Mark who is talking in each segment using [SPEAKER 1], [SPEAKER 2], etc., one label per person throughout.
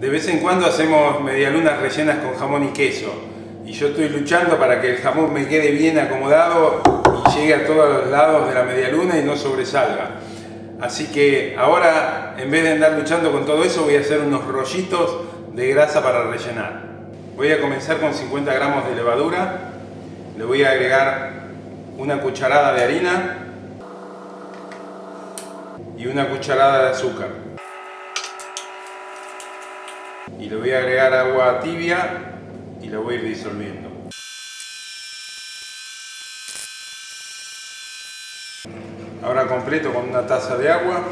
[SPEAKER 1] De vez en cuando hacemos medialunas rellenas con jamón y queso. Y yo estoy luchando para que el jamón me quede bien acomodado y llegue a todos los lados de la medialuna y no sobresalga. Así que ahora, en vez de andar luchando con todo eso, voy a hacer unos rollitos de grasa para rellenar. Voy a comenzar con 50 gramos de levadura. Le voy a agregar una cucharada de harina y una cucharada de azúcar. Y le voy a agregar agua tibia y la voy a ir disolviendo. Ahora completo con una taza de agua.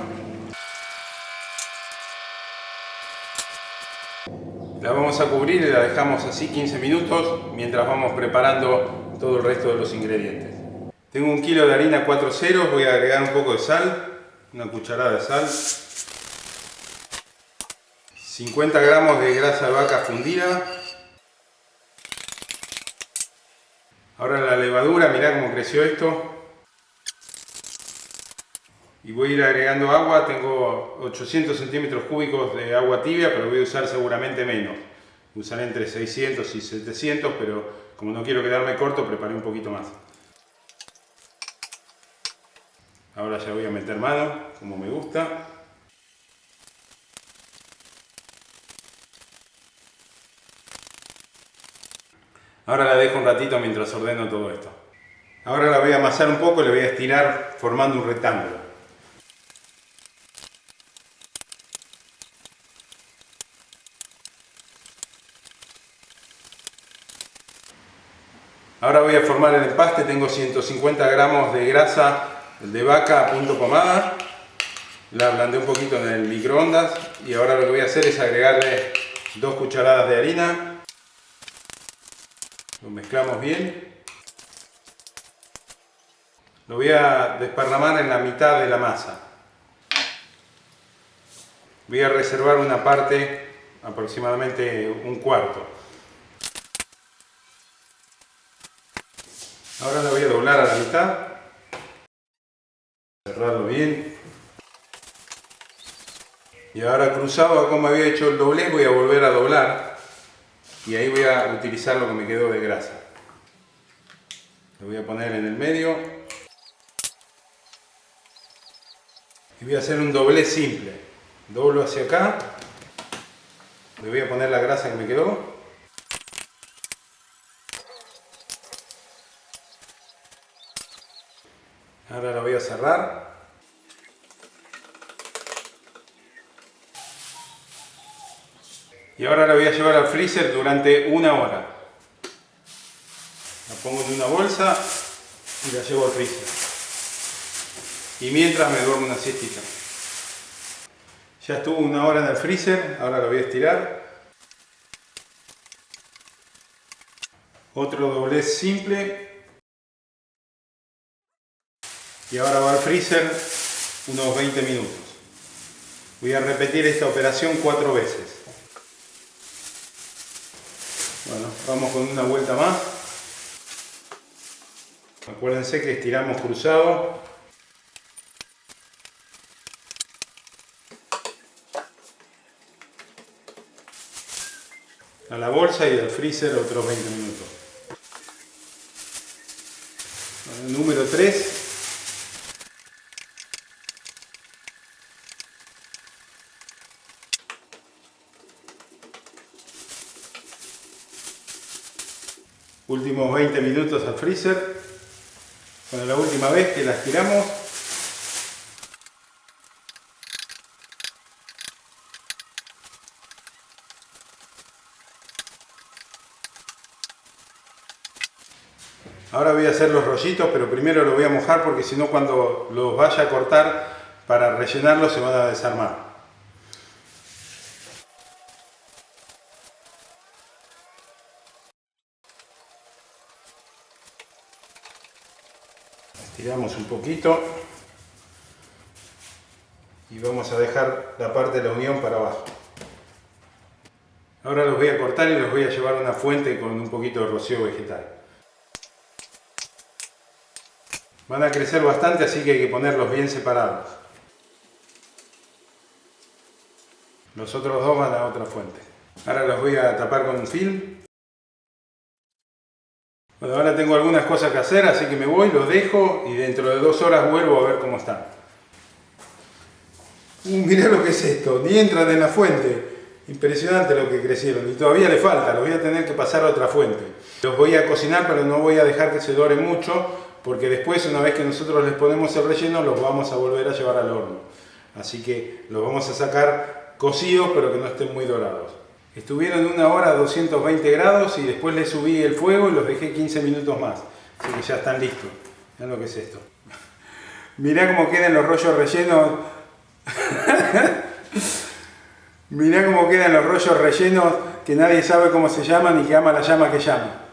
[SPEAKER 1] La vamos a cubrir y la dejamos así 15 minutos mientras vamos preparando todo el resto de los ingredientes. Tengo 1 kilo de harina 4 ceros, voy a agregar un poco de sal, una cucharada de sal. 50 gramos de grasa de vaca fundida. Ahora la levadura, mirá cómo creció esto. Y voy a ir agregando agua, tengo 800 centímetros cúbicos de agua tibia, pero voy a usar seguramente menos. Usaré entre 600 y 700, pero como no quiero quedarme corto, preparé un poquito más. Ahora ya voy a meter mano, como me gusta. Ahora la dejo un ratito mientras ordeno todo esto. Ahora la voy a amasar un poco y la voy a estirar formando un rectángulo. Ahora voy a formar el empaste, tengo 150 gramos de grasa de vaca a punto pomada. La ablandé un poquito en el microondas y ahora lo que voy a hacer es agregarle 2 cucharadas de harina. Lo mezclamos bien. Lo voy a desparramar en la mitad de la masa. Voy a reservar una parte, aproximadamente un cuarto. Ahora la voy a doblar a la mitad. Cerrarlo bien. Y ahora cruzado, como había hecho el doblez, voy a volver a doblar. Y ahí voy a utilizar lo que me quedó de grasa. Lo voy a poner en el medio. Y voy a hacer un doblez simple. Doblo hacia acá. Le voy a poner la grasa que me quedó. Ahora la voy a cerrar. Y ahora la voy a llevar al freezer durante 1 hora. La pongo en una bolsa y la llevo al freezer. Y mientras me duermo una siestita. Ya estuvo 1 hora en el freezer, ahora la voy a estirar. Otro doblez simple. Y ahora va al freezer unos 20 minutos. Voy a repetir esta operación 4 veces. Bueno, vamos con una vuelta más. Acuérdense que estiramos cruzado. A la bolsa y al freezer otros 20 minutos. Bueno, número 3. Últimos 20 minutos al freezer. Bueno, la última vez que la estiramos. Ahora voy a hacer los rollitos, pero primero los voy a mojar porque si no cuando los vaya a cortar para rellenarlos se van a desarmar. Estiramos un poquito y vamos a dejar la parte de la unión para abajo. Ahora los voy a cortar y los voy a llevar a una fuente con un poquito de rocío vegetal. Van a crecer bastante, así que hay que ponerlos bien separados. Los otros dos van a otra fuente. Ahora los voy a tapar con un film. Bueno, ahora tengo algunas cosas que hacer, así que me voy, los dejo y dentro de 2 horas vuelvo a ver cómo están. Mirá lo que es esto, ni entran en la fuente. Impresionante lo que crecieron y todavía le falta, los voy a tener que pasar a otra fuente. Los voy a cocinar, pero no voy a dejar que se doren mucho, porque después, una vez que nosotros les ponemos el relleno, los vamos a volver a llevar al horno. Así que los vamos a sacar cocidos, pero que no estén muy dorados. Estuvieron 1 hora a 220 grados y después les subí el fuego y los dejé 15 minutos más. Así que ya están listos. Mirá lo que es esto. Mirá cómo quedan los rollos rellenos. Mirá cómo quedan los rollos rellenos que nadie sabe cómo se llaman y que ama la llama que llama.